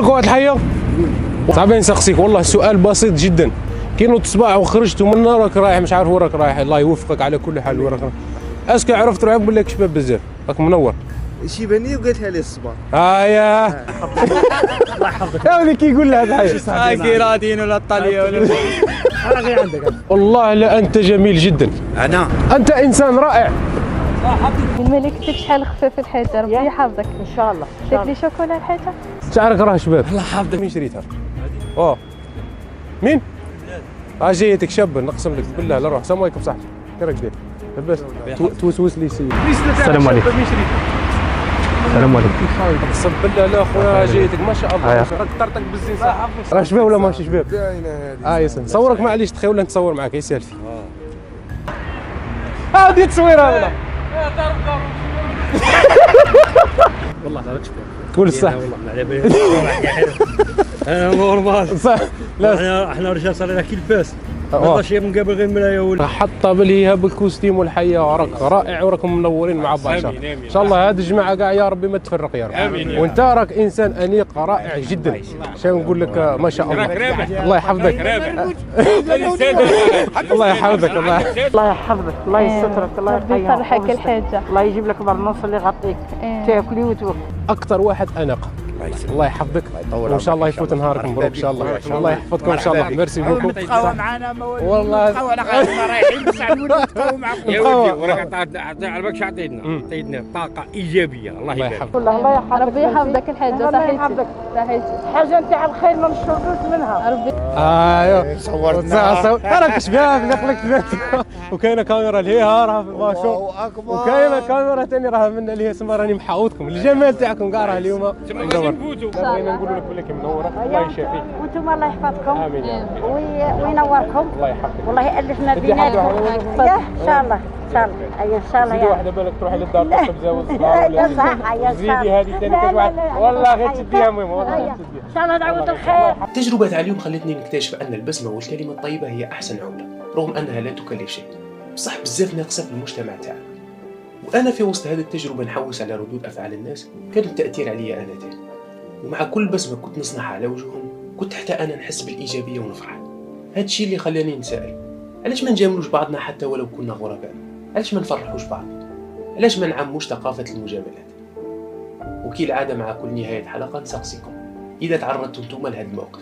واحد الحيه صعب نسقسيك والله سؤال بسيط جدا. كي نوض الصباح وخرجت ومن راك رايح مش عارف وين راك رايح، الله يوفقك على كل حال. وين راك اسكو عرفت روحك بالله شباب بزاف راك منور؟ شيباني وقالتها لي الصباح. يا الله يحفظك يا ولي كي يقول لها هذا كيراتين ولا الطاليه ولا انا غير عندك. والله لا انت جميل جدا، انت انسان رائع. ما لقيتك شحال خفيف الحاجه، ربي يحفظك ان شاء الله. تاكلي شوكولا الحاجه. شعرك راه شباب الله يحفظك. مين شريتها؟ مين؟ جايتك شابه نقسم لك بالله لا روح. السلام عليكم صاحبي، كي راك داير؟ لاباس؟ توسوس لي سيدي. السلام عليكم. مين شريتها؟ السلام عليكم. اقسم بالله لا خويا جايتك ما شاء الله. راك طرطق بالزين صح. راه شباب ولا ماشي شباب؟ باينه هذه. ياسين نصورك معليش تخيل ولا نتصور معاك يا سالفي. هذه تصويره والله. والله راك شباب. قول الصح. والله على بالي. انا نورمال. صح. لا احنا رجال صار كي لباس. ما نقدرش مقابل غير مرايه ولا. حطها بالهيها بالكوستيم والحيه وراك رائع وراكم منورين مع بعض ان شاء الله. هذه الجماعه كاع يا ربي ما تفرق يا رب. وانت راك انسان انيق رائع جدا. شنو نقول لك ما شاء الله. الله يحفظك. الله يحفظك. الله يحفظك، الله يسترك، الله يفرحك الحاجه، الله يجيب لك برنوس اللي يغطيك تاكلي وتوكل. اكثر واحد اناق. الله يحفظك وان شاء الله يفوت نهارك مبروك ان شاء الله. الله يحفظكم ان شاء الله. ميرسي بوكو. تقاوى معنا والله تقاوى رايحين بس على الولد تقاوى معكم. يا ولدي وراك على بالك عطيتنا طاقه ايجابيه. الله يبارك. الله يحفظك، ربي يحفظك الحاجه. صحيتي حاجه نتاع الخير ما نشردوش منها. ربي صورت راك شباب نقلك وكاينه كاميرا لهيها راه ماشو، وكاينه كاميرا ثاني راه من اللي اسمها راني محاوطكم الجمال تاعكم كاع راه اليوم بغينا نقولوا لك بلي منوره. الله يشافيك وانتم الله يحفظكم. امين يا رب. وينوركم. الله يحفظك. والله يالفنا بيناتكم. ان شاء الله ان شاء الله. اي ان شاء الله. زيدي واحده بالك تروحي للدار تبزاوز صح. زيدي هذه ثاني كاش واحد والله غير تشديها المهم والله تشديها ان شاء الله. دعوة الخير. التجربة تاع اليوم خلتني نكتشف أن البسمة والكلمة الطيبة هي أحسن عملة، رغم أنها لا تكلف شيء، بصح بزاف ناقصة في المجتمع تاعنا. وأنا في وسط هذه التجربة نحوس على ردود أفعال الناس كان التأثير عليا أنا تاني، ومع كل بسمة كنت نصنعها على وجوههم كنت حتى أنا نحس بالإيجابية ونفرح. هذا الشيء اللي خلاني نسأل علاش ما نجاملوش بعضنا حتى ولو كنا غرباء؟ علاش ما نفرحوش بعض؟ علاش ما نعموش ثقافة المجاملات؟ وكي العادة مع كل نهاية حلقة نسقسيكم إذا تعرضتم نتوما لهذا الموقف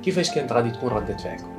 كيفاش كانت غادي تكون ردة فعلكم؟